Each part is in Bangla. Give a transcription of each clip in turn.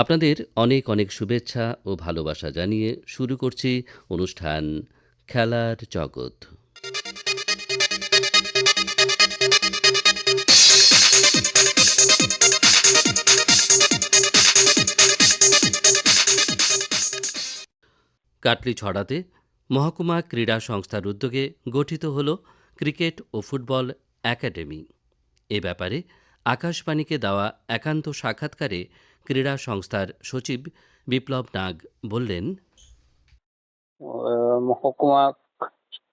আপনাদের অনেক অনেক শুভেচ্ছা ও ভালোবাসা জানিয়ে শুরু করছি অনুষ্ঠান খেলার জগৎ। কাটলিছড়াতে মহকুমা ক্রীড়া সংস্থার উদ্যোগে গঠিত হল ক্রিকেট ও ফুটবল একাডেমি। এ ব্যাপারে আকাশবাণীকে দেওয়া একান্ত সাক্ষাৎকারে ক্রীড়া সংস্থার সচিব বিপ্লব নাগ বললেন, মহকুমা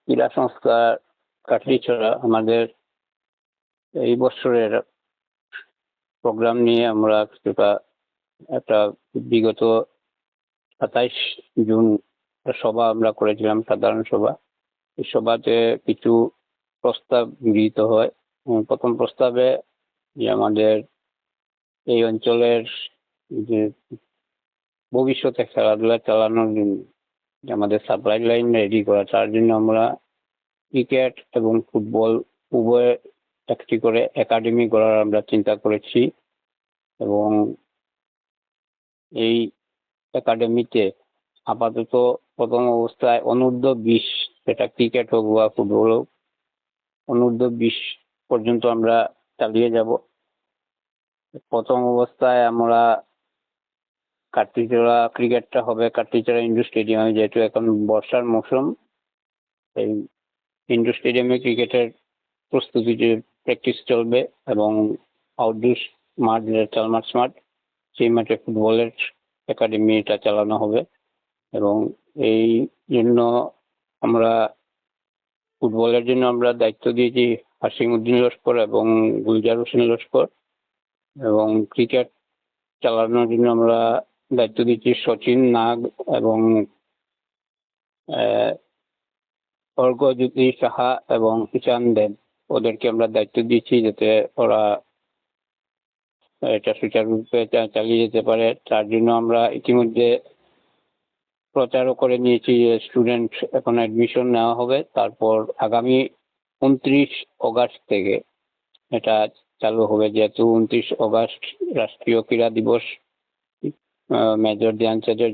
ক্রীড়া সংস্থা কাটলিছড়া আমাদের এই বছরের প্রোগ্রাম নিয়ে আমরা কিছুটা একটা বিগত 27 জুন সভা আমরা করেছিলাম, সাধারণ সভা। এই সভাতে কিছু প্রস্তাব গৃহীত হয়। প্রথম প্রস্তাবে যে আমাদের এই অঞ্চলের যে ভবিষ্যতে খেলাধুলা চালানোর জন্য যে আমাদের সাপ্লাই লাইন রেডি করা, তার জন্য আমরা ক্রিকেট এবং ফুটবল উভয় একটি করে একাডেমি করার আমরা চিন্তা করেছি। এবং এই একাডেমিতে আপাতত প্রথম অবস্থায় অনূর্ধ্ব 20, সেটা ক্রিকেট হোক বা ফুটবল হোক, অনূর্ধ্ব 20 পর্যন্ত আমরা চালিয়ে যাব। প্রথম অবস্থায় আমরা কাটলিছড়া ক্রিকেটটা হবে কাটলিছড়া ইন্ডোর স্টেডিয়ামে, যেহেতু এখন বর্ষার মৌসুম। এই ইন্ডোর স্টেডিয়ামে ক্রিকেটের প্রস্তুতি যে প্র্যাকটিস চলবে এবং আউটডোর মাঠ, চালমার্স মাঠ, সেই মাঠে ফুটবলের একাডেমিটা চালানো হবে। এবং এই জন্য আমরা ফুটবলের জন্য আমরা দায়িত্ব দিয়েছি হাসিমউদ্দিন লস্কর এবং গুলজার হোসেন লস্কর। এবং ক্রিকেট চালানোর জন্য আমরা দায়িত্ব দিচ্ছি সচিন নাগ এবং অর্ঘ্যজ্যোতি সাহা এবং কিষান দেব। ওদেরকে আমরা দায়িত্ব দিচ্ছি যাতে ওরা এটা সুচারুরূপে চালিয়ে যেতে পারে। তার জন্য আমরা ইতিমধ্যে প্রচারও করে নিয়েছি যে স্টুডেন্ট এখন অ্যাডমিশন নেওয়া হবে। তারপর আগামী 29 অগাস্ট থেকে এটা চালু হবে, যেহেতু 29 অগাস্ট রাষ্ট্রীয় ক্রীড়া দিবস, মেজর ধ্যানচাঁদের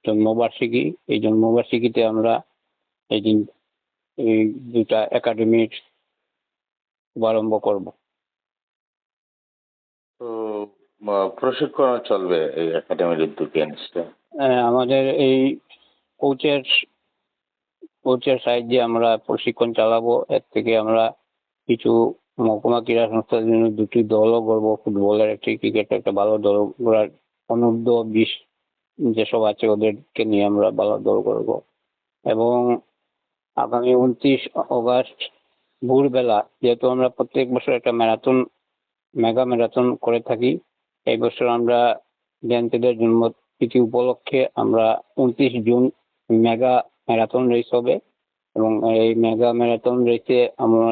জন্মবার্ষিকী। এই জন্মবার্ষিকীতে আমরা এই দিন এই দুটা একাডেমির শুভারম্ভ করব। তো প্রশিক্ষণ চলবে এই একাডেমির উদ্যোগে নিশ্চয়? আমাদের এই কোচের সাহায্যে আমরা প্রশিক্ষণ চালাবো। এর থেকে আমরা কিছু মহকুমা ক্রীড়া সংস্থার জন্য 2টি দলও গড়বো, ফুটবলের একটি, ক্রিকেটের একটা ভালো দল গড়ার। অনূর্ধ্ব 20 যেসব আছে ওদেরকে নিয়ে আমরা ভালো দল গড়বো। এবং আগামী 29 অগাস্ট ভোরবেলা, যেহেতু আমরা প্রত্যেক বছর একটা মেগা ম্যারাথন করে থাকি, এই বছর আমরা ধ্যানচাঁদের জন্মতিথি উপলক্ষে আমরা 29 জুন মেগা ম্যারাথন রেস হবে। এবং এই মেগা ম্যারাথন রেসে আমরা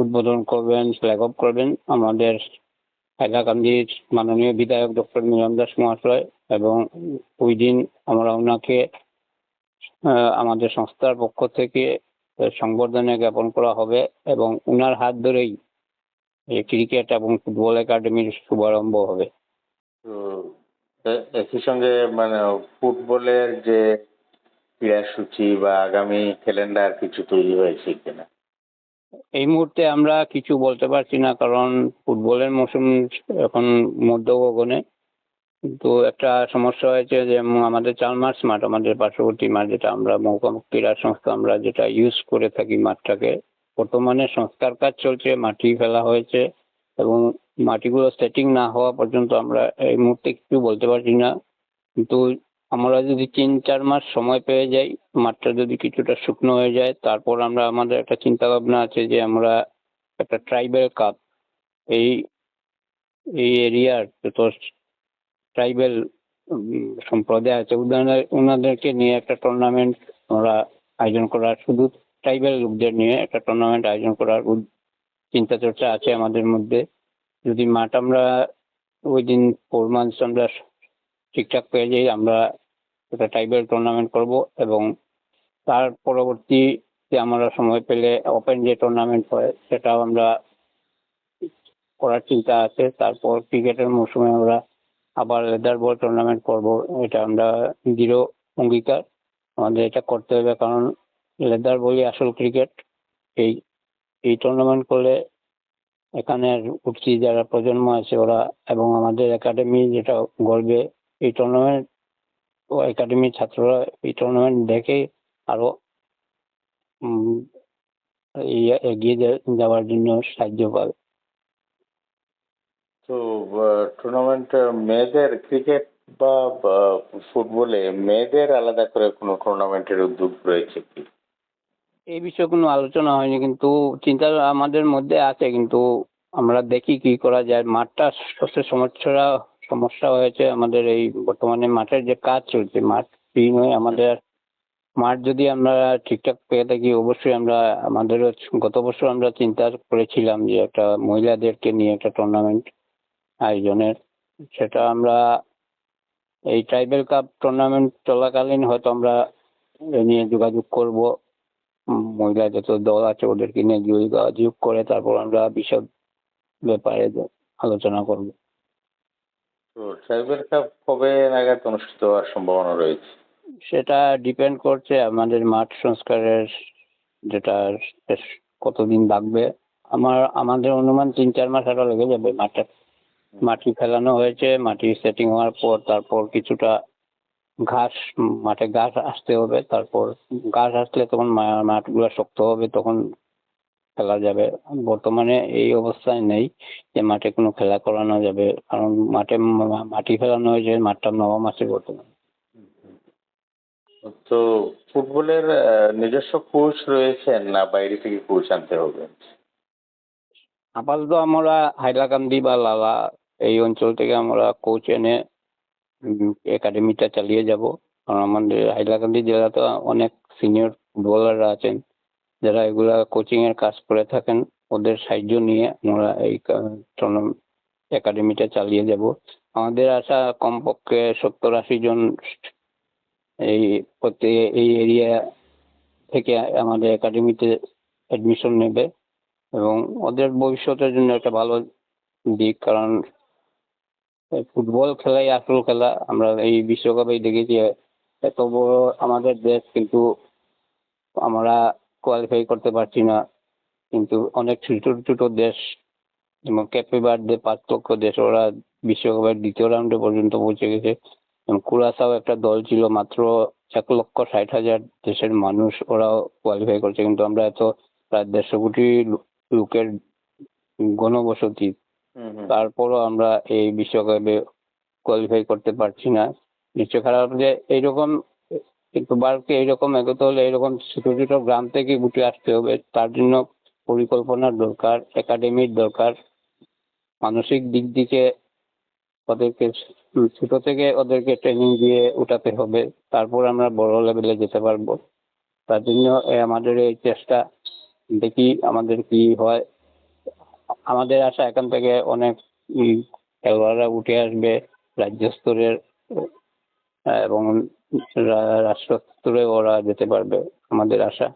উদ্বোধন করবেন, ফ্ল্যাগ অফ করবেন আমাদের হাইলাকান্দির মাননীয় বিধায়ক ডক্টর মিলন দাস মহাশয়। এবং ওই দিন আমরা ওনাকে আমাদের সংস্থার পক্ষ থেকে সংবর্ধনা জ্ঞাপন করা হবে এবং উনার হাত ধরেই এই ক্রিকেট এবং ফুটবল একাডেমির শুভারম্ভ হবে। তো একই সঙ্গে ফুটবলের যে ক্রীড়াসূচি বা আগামী ক্যালেন্ডার কিছু তৈরি হয়েছে কিনা? এই মুহূর্তে আমরা কিছু বলতে পারছি না, কারণ ফুটবলের মৌসুম এখন মধ্য গগনে। কিন্তু একটা সমস্যা হয়েছে যে আমাদের চালমার্স মাঠ, আমাদের পার্শ্ববর্তী মাঠ, যেটা আমরা মহকুমা ক্রীড়া সংস্থা আমরা যেটা ইউজ করে থাকি মাঠটাকে, বর্তমানে সংস্কার কাজ চলছে, মাটি ফেলা হয়েছে এবং মাটিগুলো সেটিং না হওয়া পর্যন্ত আমরা এই মুহূর্তে কিছু বলতে পারছি না। কিন্তু আমরা যদি 3-4 মাস সময় পেয়ে যাই, মাঠটা যদি কিছুটা শুকনো হয়ে যায়, তারপর আমাদের একটা চিন্তা ভাবনা আছে যে আমরা একটা ট্রাইবেল কাপ, এই এরিয়ার যত ট্রাইবেল সম্প্রদায় আছে ওনাদেরকে নিয়ে একটা টুর্নামেন্ট আমরা আয়োজন করার, শুধু ট্রাইবেল লোকদের নিয়ে একটা টুর্নামেন্ট আয়োজন করার চিন্তা চর্চা আছে আমাদের মধ্যে। যদি মাঠ আমরা ওই দিন 4 মান্থস আমরা ঠিকঠাক পেয়ে যাই, আমরা একটা ট্রাইবেল টুর্নামেন্ট করব। এবং তার পরবর্তীতে আমরা সময় পেলে ওপেন যে টুর্নামেন্ট হয় সেটাও আমরা করার চিন্তা আছে। তারপর ক্রিকেটের মৌসুমে আমরা আবার লেদার বল টুর্নামেন্ট করব, এটা আমরা দৃঢ় অঙ্গীকার। আমাদের এটা করতে হবে, কারণ লেদার বলই আসল ক্রিকেট। এই এই টুর্নামেন্ট করলে এখানের উঠতি যারা প্রজন্ম আছে ওরা এবং আমাদের একাডেমি যেটা গড়বে, এই টুর্নামেন্ট ও একাডেমির ছাত্ররা এই টুর্নামেন্ট দেখে আরো উম, এগিয়ে যাওয়ার জন্য সাহায্য পাবে। তো টুর্নামেন্ট মেয়েদের ক্রিকেট বা ফুটবলে মেয়েদের আলাদা করে কোনো টুর্নামেন্টের উদ্যোগ রয়েছে কি? এই বিষয়ে কোনো আলোচনা হয়নি, কিন্তু চিন্তা আমাদের মধ্যে আছে, কিন্তু আমরা দেখি কি করা যায়। মাঠটা সবচেয়ে সমস্যা হয়েছে আমাদের। এই বর্তমানে মাঠের যে কাজ চলছে, মাঠ ফ্রি নয় আমাদের। মাঠ যদি আমরা ঠিকঠাক পেয়ে থাকি, অবশ্যই আমরা গত বছর আমরা চিন্তা করেছিলাম যে একটা মহিলাদেরকে নিয়ে একটা টুর্নামেন্ট আয়োজনের। সেটা আমরা এই ট্রাইবেল কাপ টুর্নামেন্ট চলাকালীন হয়তো আমরা এ নিয়ে যোগাযোগ করব। মহিলা যত দল আছে ওদেরকে নিয়ে যোগাযোগ করে তারপর আমরা বিশদ ব্যাপারে আলোচনা করব। তো ট্রাইবেল কাপ কবে নাগাদ অনুষ্ঠিত হওয়ার সম্ভাবনা রয়েছে? সেটা ডিপেন্ড করছে আমাদের মাঠ সংস্কারের, যেটা শেষ কতদিন লাগবে। আমাদের অনুমান 3-4 মাস আরো লেগে যাবে। মাটি ফেলানো হয়েছে, মাটি সেটিং হওয়ার পর তারপর কিছুটা মাঠে ঘাস আসতে হবে। তারপর ঘাস আসলে তখন মাঠগুলো শক্ত হবে, তখন খেলা যাবে। বর্তমানে এই অবস্থায় নেই যে মাঠে কোনো খেলা করানো যাবে, কারণ মাটি ফেলানো হয়েছে, মাঠটা নরম আছে বর্তমানে। তো ফুটবলের নিজস্ব কোচ রয়েছেন না বাইরে থেকে কোচ আনতে হবে? আপাতত আমরা হাইলাকান্দি বা লালা এই অঞ্চল থেকে আমরা কোচ এনে একাডেমিটা চালিয়ে যাব। কারণ আমাদের হাইলাকান্দি জেলাতে অনেক সিনিয়র ফুটবলাররা আছেন যারা এগুলা কোচিং এর কাজ করে থাকেন। ওদের সাহায্য নিয়ে আমরা এই একাডেমিটা চালিয়ে যাব। আমাদের আশা কমপক্ষে 70-80 জন এই এই এরিয়া থেকে আমাদের একাডেমিতে অ্যাডমিশন নেবে, এবং ওদের ভবিষ্যতের জন্য একটা ভালো দিক। কারণ ফুটবল খেলাই আসল খেলা। আমরা এই বিশ্বকাপে দেখেছি এত বড় আমাদের দেশ, কিন্তু আমরা কোয়ালিফাই করতে পারছি না। কিন্তু অনেক ছোট ছোট দেশ যেমন ক্যাপে বার্থডে 5 লক্ষ দেশ, ওরা বিশ্বকাপের দ্বিতীয় রাউন্ডে পর্যন্ত পৌঁছে গেছে। কুরাসাও একটা দল ছিল, মাত্র 1,60,000 দেশের মানুষ, ওরাও কোয়ালিফাই করছে। কিন্তু আমরা এত প্রায় 150 কোটি লোকের ঘনবসতি, তারপরও আমরা এই বিশ্বকাপে কোয়ালিফাই করতে পারছি না। নিশ্চয় খারাপ যে এইরকম, কিন্তু ভারতকে এইরকম এগোতে হলে এইরকম ছোট ছোট গ্রাম থেকে উঠে আসতে হবে। তার জন্য পরিকল্পনার দরকার, একাডেমির দরকার। মানসিক দিক থেকে ওদেরকে ছোট থেকে ওদেরকে ট্রেনিং দিয়ে উঠাতে হবে, তারপর আমরা বড় লেভেলে যেতে পারবো। তার জন্য আমাদের এই চেষ্টা, দেখি আমাদের কি হয়। আমাদের আশা এখান থেকে অনেক খেলোয়াড়রা উঠে আসবে রাজ্য স্তরের, এবং রাষ্ট্র স্তরে ওরা যেতে পারবে, আমাদের আশা।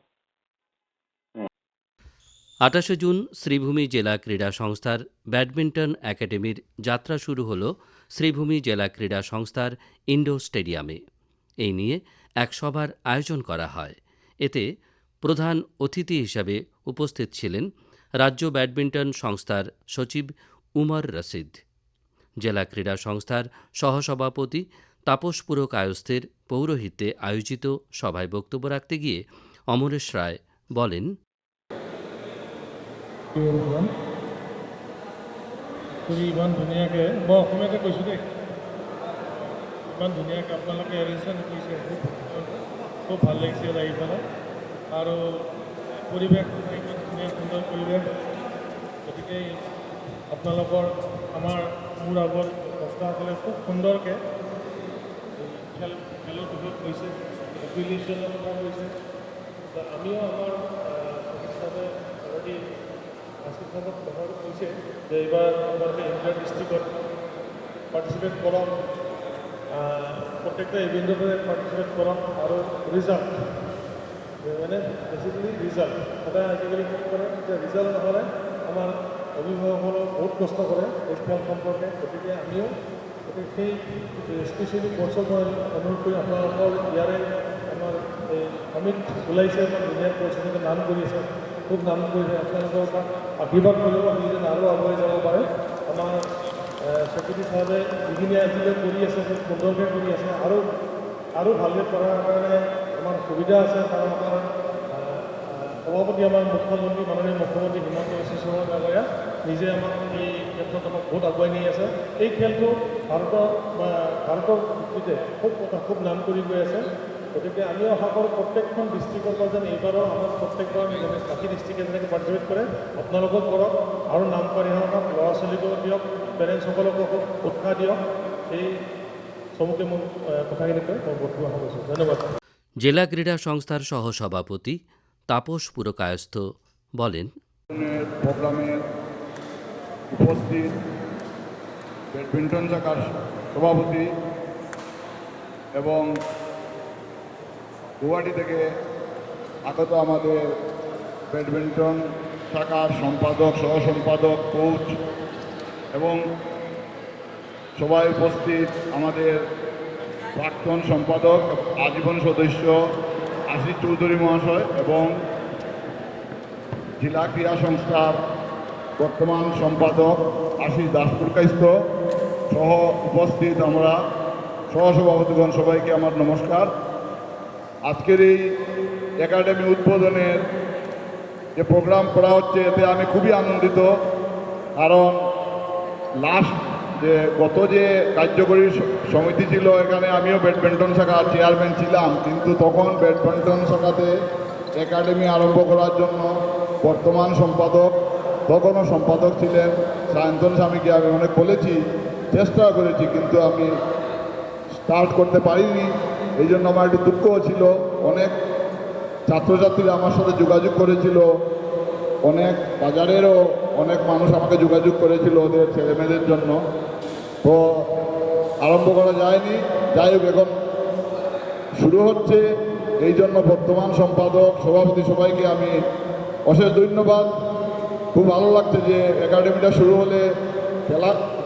28 জুন শ্রীভূমি জেলা ক্রীড়া সংস্থার ব্যাডমিন্টন একাডেমির যাত্রা শুরু হল শ্রীভূমি জেলা ক্রীড়া সংস্থার ইনডোর স্টেডিয়ামে। এই নিয়ে এক সভার আয়োজন করা হয়। এতে প্রধান অতিথি হিসাবে উপস্থিত ছিলেন রাজ্য ব্যাডমিন্টন সংস্থার সচিব উমর রশিদ। জেলা ক্রীড়া সংস্থার সহসভাপতি তাপস পুর কায়স্থের পৌরোহিত্যে আয়োজিত সভায় বক্তব্য রাখতে গিয়ে অমরেশ রায় বলেন, তুমি ইমান ধুনীয়াকৈ, মই অসমীয়াতে কৈছোঁ দেই, ইমান ধুনীয়াকৈ আপোনালোকে এৰেঞ্জমেণ্ট কৰিছে, খুব ভাল লাগিছে আহি পেলাই। আৰু পৰিৱেশ ইমান ধুনীয়া সুন্দৰ পৰিৱেশ, গতিকে আপোনালোকৰ মোৰ আগত বক্তাসকলে খুব সুন্দৰকৈ খেলৰ বিষয়ে কৈছে, এফিলিয়েশ্যনৰ কথা কৈছে। আমিও আমাৰ হিচাপে অলৰেডি বাস্কেটবলত কথাটো কৈছে যে এইবাৰ আপোনালোকে ইণ্টাৰ ডিষ্ট্ৰিক্টত পাৰ্টিচিপেট কৰক, প্ৰত্যেকটা ইভেণ্টতে পাৰ্টিচিপেট কৰক, আৰু ৰিজাল্ট মানে বেচিকেলি ৰিজাল্ট সদায় আজিকালি কি কৰে যে ৰিজাল্ট নহ'লে আমাৰ অভিভাৱকসকলেও বহুত কষ্ট কৰে এই খেল সম্পৰ্কে। গতিকে আমিও গতিকে সেই স্পেচিয়েলি কোৰ্চক মই অনুৰোধ কৰি আপোনালোকৰ ইয়াৰে আমাৰ এই অমিত ওলাইছে আমাৰ ধুনীয়া কোৰ্চ এনেকৈ নাম কৰি আছে, খুব নাম কৰিছে। আপোনালোকৰ পৰা আশীৰ্বাদ কৰিব সি যেন আৰু আগুৱাই যাব পাৰে। আমাৰ ছেক্ৰেটাৰী চাহাবে যিখিনি আজিলৈ কৰি আছে খুব সুন্দৰকৈ কৰি আছে, আৰু ভালকৈ কৰাৰ কাৰণে আমাৰ সুবিধা আছে। কাৰণ আমাৰ সভাপতি আমাৰ মুখ্যমন্ত্ৰী মাননীয় মুখ্যমন্ত্ৰী হিমন্ত বিশ্ব শৰ্মা ডাঙৰীয়া নিজে আমাক এই ক্ষেত্ৰত আমাক বহুত আগুৱাই নি আছে। এই খেলটো ভাৰতৰ ভিত্তিতে খুব নাম কৰি গৈ আছে। গতিকে আমি আশা কৰোঁ প্ৰত্যেকখন ডিষ্ট্ৰিক্টৰ পৰা যেন এইবাৰো আমাৰ প্ৰত্যেকবাৰ বাকী ডিষ্ট্ৰিক্টে যেনেকৈ পাৰ্টিচিপেট কৰে, আপোনালোকেও কৰক আৰু নাম কৰি হওক, ল'ৰা ছোৱালীকো দিয়ক, পেৰেণ্টছসকলকো খুব উৎসাহ দিয়ক। সেই চমুকে মোৰ কথাখিনি কৈ মই বক্তব্য সামৰিছোঁ। ধন্যবাদ। জেলা ক্রীড়া সংস্থার সহসভাপতি তাপস পুরকায়স্থ বলেন, প্রোগ্রামের উপস্থিত ব্যাডমিন্টন শাখার সভাপতি এবং গুয়াহাটি থেকে আগত আমাদের ব্যাডমিন্টন শাখার সম্পাদক, সহ সম্পাদক, কোচ এবং সবাই উপস্থিত আমাদের প্রাক্তন সম্পাদক, আজীবন সদস্য আশিস চৌধুরী মহাশয় এবং জেলা ক্রীড়া সংস্থার বর্তমান সম্পাদক আশিস দাসপুরকাইস্থ সহ উপস্থিত আমরা সহসভাপতিগণ, সবাইকে আমার নমস্কার। আজকের এই একাডেমি উদ্বোধনের যে প্রোগ্রাম করা হচ্ছে এতে আমি খুবই আনন্দিত। কারণ গত যে কার্যকরী সমিতি ছিল এখানে আমিও ব্যাডমিন্টন শাখার চেয়ারম্যান ছিলাম, কিন্তু তখন ব্যাডমিন্টন শাখাতে একাডেমি আরম্ভ করার জন্য বর্তমান সম্পাদক, তখনও সম্পাদক ছিলেন সায়ন্তন স্বামীকে আমি অনেক বলেছি, চেষ্টা করেছি, কিন্তু আমি স্টার্ট করতে পারিনি। এই জন্য আমার একটু দুঃখও ছিল। অনেক ছাত্রছাত্রীরা আমার সাথে যোগাযোগ করেছিল, অনেক বাজারেরও অনেক মানুষ আমাকে যোগাযোগ করেছিল ওদের ছেলেমেয়েদের জন্য, তো আরম্ভ করা যায়নি। যাই হোক, এখন শুরু হচ্ছে। এই জন্য বর্তমান সম্পাদক, সভাপতি সবাইকে আমি অশেষ ধন্যবাদ। খুব ভালো লাগছে যে একাডেমিটা শুরু হলে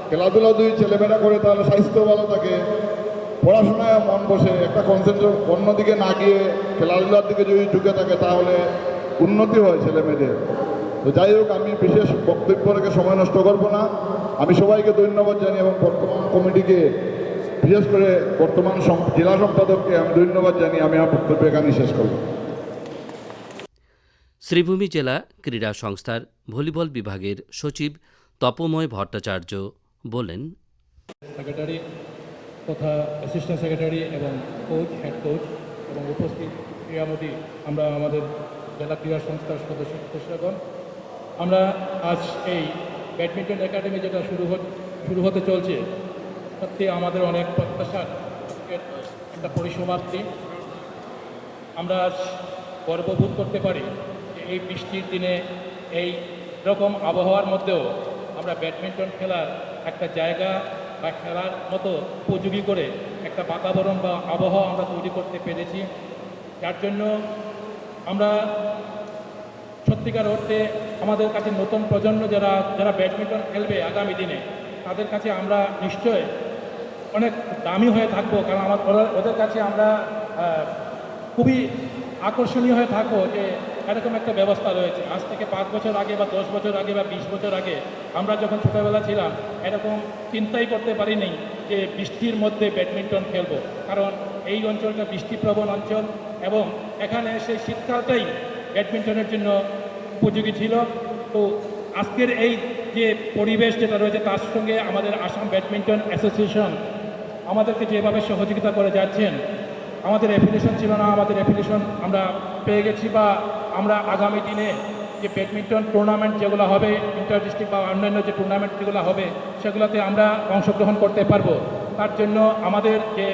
খেলাধুলা যদি ছেলেমেয়েরা করে তাহলে স্বাস্থ্য ভালো থাকে, পড়াশোনায় মন বসে, একটা কনসেন্ট্রেট অন্যদিকে না গিয়ে খেলাধুলার দিকে যদি ঝুঁকে থাকে তাহলে উন্নতি হয় ছেলেমেয়েদের। তো যাই হোক, আমি বিশেষ বক্তব্য রেখে সময় নষ্ট করব না। আমি সবাইকে ধন্যবাদ জানি এবং বর্তমান কমিটিকে, বিশেষ করে বর্তমান জেলা সম্পাদককে আমি ধন্যবাদ জানি। আমি আমার বক্তব্য এখানে শেষ করব। শ্রীভূমি জেলা ক্রীড়া সংস্থার ভলিবল বিভাগের সচিব তপময় ভট্টাচার্য বলেন, সেক্রেটারি তথা অ্যাসিস্ট্যান্ট সেক্রেটারি এবং কোচ, হেড কোচ এবং উপস্থিত ক্রীড়ামোদী, আমরা আমাদের জেলা ক্রীড়া সংস্থার সদস্যগণ, আমরা আজ এই ব্যাডমিন্টন একাডেমি যেটা শুরু হতে চলছে, সত্যি আমাদের অনেক প্রত্যাশার একটা পরিসমাপ্তি। আমরা আজ গর্ববোধ করতে পারি যে এই বৃষ্টির দিনে এই রকম আবহাওয়ার মধ্যেও আমরা ব্যাডমিন্টন খেলার একটা জায়গা বা খেলার মতো উপযোগী করে একটা বাতাবরণ বা আবহাওয়া আমরা তৈরি করতে পেরেছি, যার জন্য আমরা সত্যিকার অর্থে আমাদের কাছে নতুন প্রজন্ম যারা ব্যাডমিন্টন খেলবে আগামী দিনে, তাদের কাছে আমরা নিশ্চয় অনেক দামি হয়ে থাকবো। কারণ ওদের কাছে আমরা খুবই আকর্ষণীয় হয়ে থাকবো যে এরকম একটা ব্যবস্থা রয়েছে। আজ থেকে 5 বছর আগে বা 10 বছর আগে বা 20 বছর আগে আমরা যখন ছোটোবেলা ছিলাম এরকম চিন্তাই করতে পারিনি যে বৃষ্টির মধ্যে ব্যাডমিন্টন খেলবো। কারণ এই অঞ্চলটা বৃষ্টিপ্রবণ অঞ্চল এবং এখানে সেই শীতকালটাই ব্যাডমিন্টনের জন্য উপযোগী ছিল। তো আজকের এই যে পরিবেশ যেটা রয়েছে তার সঙ্গে আমাদের আসাম ব্যাডমিন্টন অ্যাসোসিয়েশন আমাদেরকে যেভাবে সহযোগিতা করে যাচ্ছেন, আমাদের অ্যাফিলিয়েশন ছিল না, আমাদের অ্যাফিলিয়েশন আমরা পেয়ে গেছি, বা আমরা আগামী দিনে যে ব্যাডমিন্টন টুর্নামেন্ট যেগুলো হবে, ইন্টার ডিস্ট্রিক্ট বা অন্যান্য যে টুর্নামেন্ট যেগুলো হবে সেগুলোতে আমরা অংশগ্রহণ করতে পারবো। তার জন্য আমাদের যে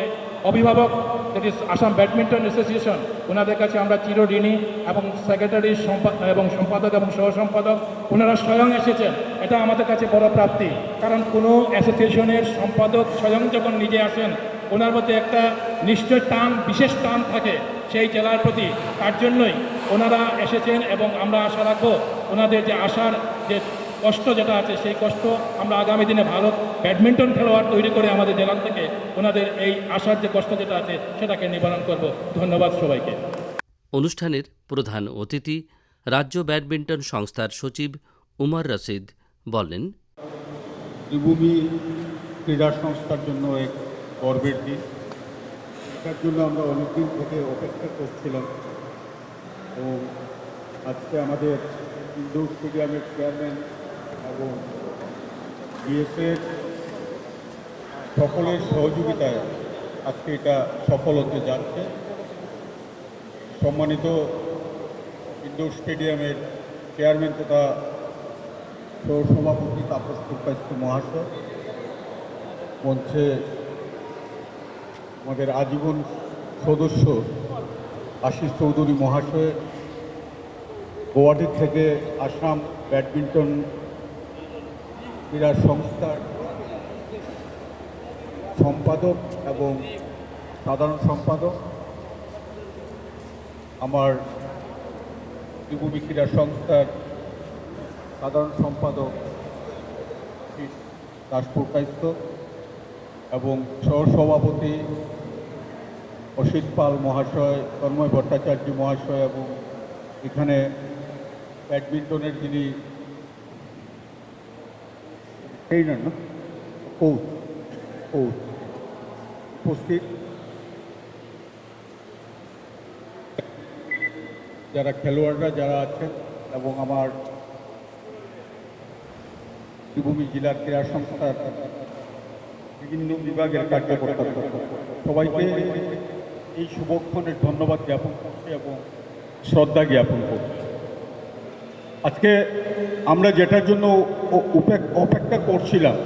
অভিভাবক, that is Assam badminton association, ওনাদের কাছে আমরা চিরঋণী এবং সেক্রেটারি এবং সম্পাদক এবং সহ সম্পাদক ওনারা স্বয়ং এসেছেন। এটা আমাদের কাছে বড় প্রাপ্তি। কারণ কোনো অ্যাসোসিয়েশনের সম্পাদক স্বয়ং যখন নিজে আসেন, ওনার মধ্যে একটা নিশ্চয় বিশেষ টান থাকে সেই জেলার প্রতি। তার জন্যই ওনারা এসেছেন এবং আমরা আশা রাখবো ওনাদের যে আসার যে কষ্ট যেটা আছে সেই কষ্ট আমরা আগামী দিনে ভালো ব্যাডমিন্টন খেলোয়াড় তৈরি করে আমাদের জেলা থেকে ওনাদের এই আশার যে কষ্ট যেটা আছে সেটাকে নিবারণ করব। ধন্যবাদ সবাইকে। অনুষ্ঠানের প্রধান অতিথি রাজ্য ব্যাডমিন্টন সংস্থার সচিব উমর রশিদ বলেন, ত্রিভূমি ক্রীড়া সংস্থার জন্য এক গর্বের দিন। এটার জন্য আমরা অনেকদিন থেকে অপেক্ষা করছিলাম এবং আজকে আমাদের ইনডোর স্টেডিয়ামের চেয়ারম্যান এবং ডিএসের সকলের সহযোগিতায় আজকে এটা সফল হতে যাচ্ছে। সম্মানিত ইনডোর স্টেডিয়ামের চেয়ারম্যান তথা সহসভাপতি তাপস পুরকাইস্ত মহাশয়, মঞ্চে আমাদের আজীবন সদস্য আশিস চৌধুরী মহাশয়, গুয়াহাটি থেকে আসাম ব্যাডমিন্টন ক্রীড়া সংস্থার সম্পাদক এবং সাধারণ সম্পাদক, আমার ত্রিভূমি ক্রীড়া সংস্থার সাধারণ সম্পাদক দাসপুর কাইস্ত এবং সহসভাপতি অসিত পাল মহাশয়, তন্ময় ভট্টাচার্য মহাশয় এবং এখানে ব্যাডমিন্টনের যিনি ট্রেনার না কোচ উপস্থিত, যারা খেলোয়াড়রা যারা আছেন এবং আমার ত্রিভূমি জেলার ক্রীড়া সংস্থার বিভিন্ন বিভাগের কার্যকর্তা, সবাইকে এই শুভক্ষণের ধন্যবাদ জ্ঞাপন করছি এবং শ্রদ্ধা জ্ঞাপন করছি। আজকে আমরা যেটার জন্য অপেক্ষা করছিলাম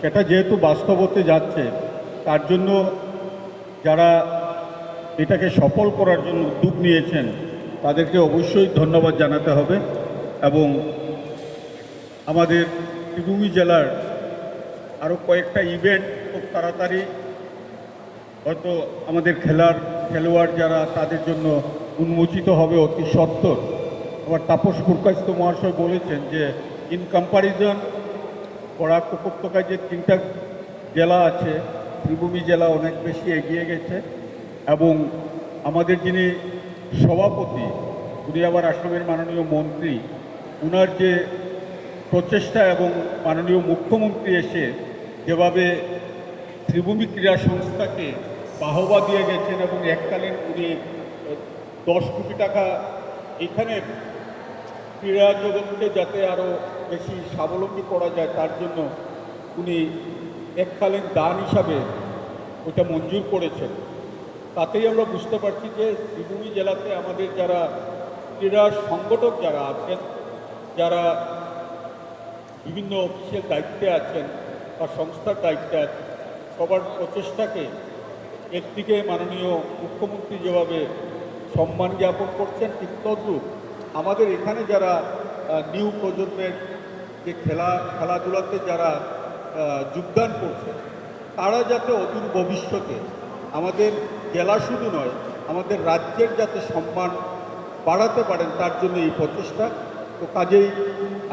সেটা যেহেতু বাস্তব হতে যাচ্ছে, তার জন্য যারা এটাকে সফল করার জন্য উদ্যোগ নিয়েছেন তাদেরকে অবশ্যই ধন্যবাদ জানাতে হবে এবং আমাদের ত্রিভূমি জেলার আরও কয়েকটা ইভেন্ট খুব তাড়াতাড়ি হয়তো আমাদের খেলোয়াড় যারা তাদের জন্য উন্মোচিত হবে অতি সত্বর। আবার তাপস পুরকাইস্ত মহাশয় বলেছেন যে ইন কম্প্যারিজন বরাক উপত্যকায় যে 3টা জেলা আছে, ত্রিভূমি জেলা অনেক বেশি এগিয়ে গেছে এবং আমাদের যিনি সভাপতি উনি আবার আসামের মাননীয় মন্ত্রী, উনার যে প্রচেষ্টা এবং মাননীয় মুখ্যমন্ত্রী এসে যেভাবে ত্রিভূমি ক্রীড়া সংস্থাকে বাহবা দিয়ে গেছেন এবং এককালীন উনি 10 কোটি টাকা এখানে ক্রীড়া জগৎকে যাতে আরও বেশি স্বাবলম্বী করা যায় তার জন্য উনি এককালীন দান হিসাবে ওটা মঞ্জুর করেছেন। তাতেই আমরা বুঝতে পারছি যে ত্রিভূমি জেলাতে আমাদের যারা ক্রীড়া সংগঠক যারা আছেন, যারা বিভিন্ন অফিসিয়াল দায়িত্বে আছেন বা সংস্থার দায়িত্বে আছেন, সবার প্রচেষ্টাকে একদিকে মাননীয় মুখ্যমন্ত্রী যেভাবে সম্মান জ্ঞাপন করছেন, ঠিক তদ্রূপ আমাদের এখানে যারা নিউ প্রজন্মের যে খেলাধুলাতে যারা যোগদান করছে তারা যাতে অদূর ভবিষ্যতে আমাদের জেলা শুধু নয় আমাদের রাজ্যের যাতে সম্মান বাড়াতে পারেন তার জন্য এই প্রচেষ্টা। তো কাজেই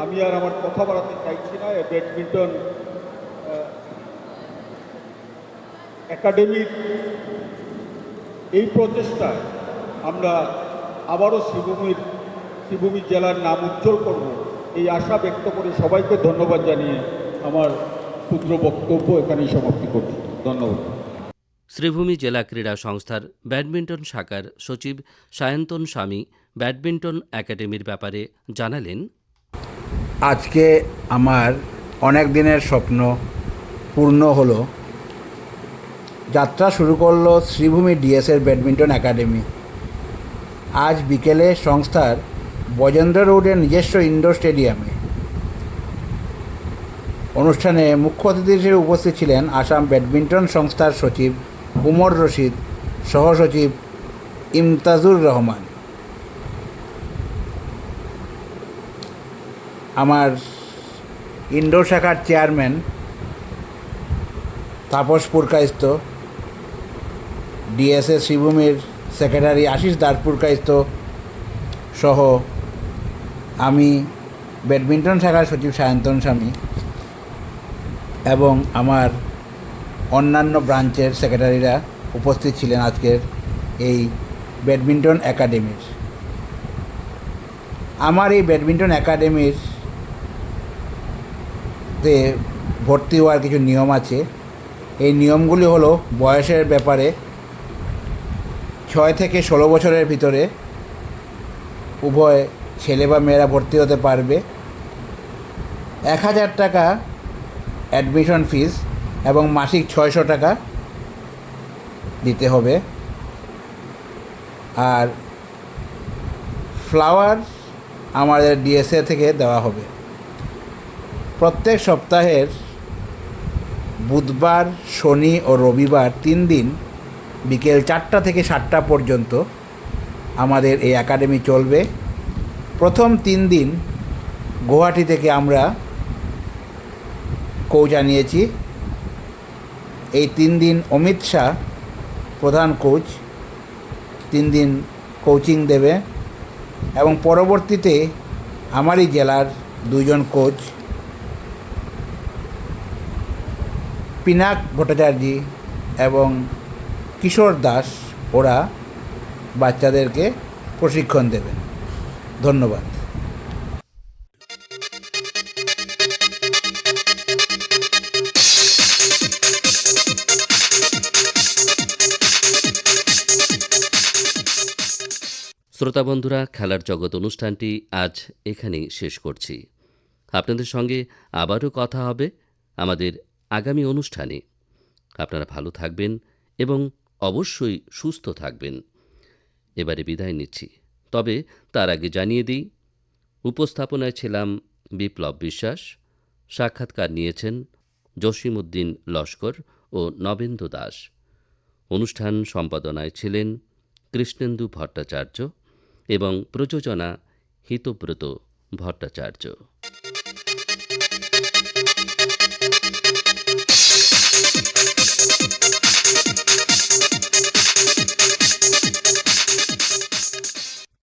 আমি আর আমার কথা বাড়াতে চাইছি না। ব্যাডমিন্টন একাডেমির এই প্রচেষ্টায় আমরা আবারও শ্রীভূমি জেলার নাম উজ্জ্বল করব এই আশা ব্যক্ত করে সবাইকে ধন্যবাদ জানিয়ে আমার ক্ষুদ্র বক্তব্য এখানেই সমাপ্তি করছি। ধন্যবাদ। শ্রীভূমি জেলা ক্রীড়া সংস্থার ব্যাডমিন্টন শাখার সচিব সায়ন্তন স্বামী ব্যাডমিন্টন একাডেমির ব্যাপারে জানালেন, আজকে আমার অনেক দিনের স্বপ্ন পূর্ণ হলো। যাত্রা শুরু করলো শ্রীভূমি ডিএসের ব্যাডমিন্টন একাডেমি। আজ বিকেলে সংস্থার বজেন্দ্র রোডের নিজস্ব ইনডোর স্টেডিয়ামে অনুষ্ঠানে মুখ্য অতিথি হিসেবে উপস্থিত ছিলেন আসাম ব্যাডমিন্টন সংস্থার সচিব উমর রশিদ, সহসচিব ইমতাজুর রহমান, আমার ইনডোর শাখার চেয়ারম্যান তাপস পুরকাইস্ত, ডিএসএ শ্রীভূমির সেক্রেটারি আশিস দাস পুরকাইস্ত সহ আমি ব্যাডমিন্টন শাখার সচিব সায়ন্তন স্বামী এবং আমার অন্যান্য ব্রাঞ্চের সেক্রেটারিরা উপস্থিত ছিলেন আজকের এই ব্যাডমিন্টন একাডেমির। আমার এই ব্যাডমিন্টন একাডেমির তে ভর্তি হওয়ার কিছু নিয়ম আছে। এই নিয়মগুলি হলো বয়সের ব্যাপারে 6 থেকে 16 বছরের ভিতরে উভয় ছেলে বা মেয়েরা ভর্তি হতে পারবে। 1000 টাকা অ্যাডমিশন ফিস এবং মাসিক 600 টাকা দিতে হবে। আর ফ্লাওয়ার আমাদের ডিএসএ থেকে দেওয়া হবে। প্রত্যেক সপ্তাহের বুধবার, শনি ও রবিবার 3 দিন বিকেল 4টা থেকে 7টা পর্যন্ত আমাদের এই একাডেমি চলবে। প্রথম 3 দিন গুয়াহাটি থেকে আমরা কোচ আনিয়েছি। এই 3 দিন অমিত শাহ প্রধান কোচ 3 দিন কোচিং দেবে এবং পরবর্তীতে আমারই জেলার 2 জন কোচ পিনাক ভট্টাচার্য এবং কিশোর দাস ওরা বাচ্চাদেরকে প্রশিক্ষণ দেবেন। ধন্যবাদ। শ্রোতা বন্ধুরা, খেলার জগৎ অনুষ্ঠানটি আজ এখানেই শেষ করছি। আপনাদের সঙ্গে আবারও কথা হবে আমাদের আগামী অনুষ্ঠানে। আপনারা ভালো থাকবেন এবং অবশ্যই সুস্থ থাকবেন। এবারে বিদায় নিচ্ছি, তবে তার আগে জানিয়ে দিই, উপস্থাপনায় ছিলাম বিপ্লব বিশ্বাস, সাক্ষাৎকার নিয়েছেন জসিমউদ্দিন লস্কর ও নবেন্দু দাস। অনুষ্ঠান সম্পাদনায় ছিলেন কৃষ্ণেন্দু ভট্টাচার্য এবং প্রযোজনা হিতব্রত ভট্টাচার্য।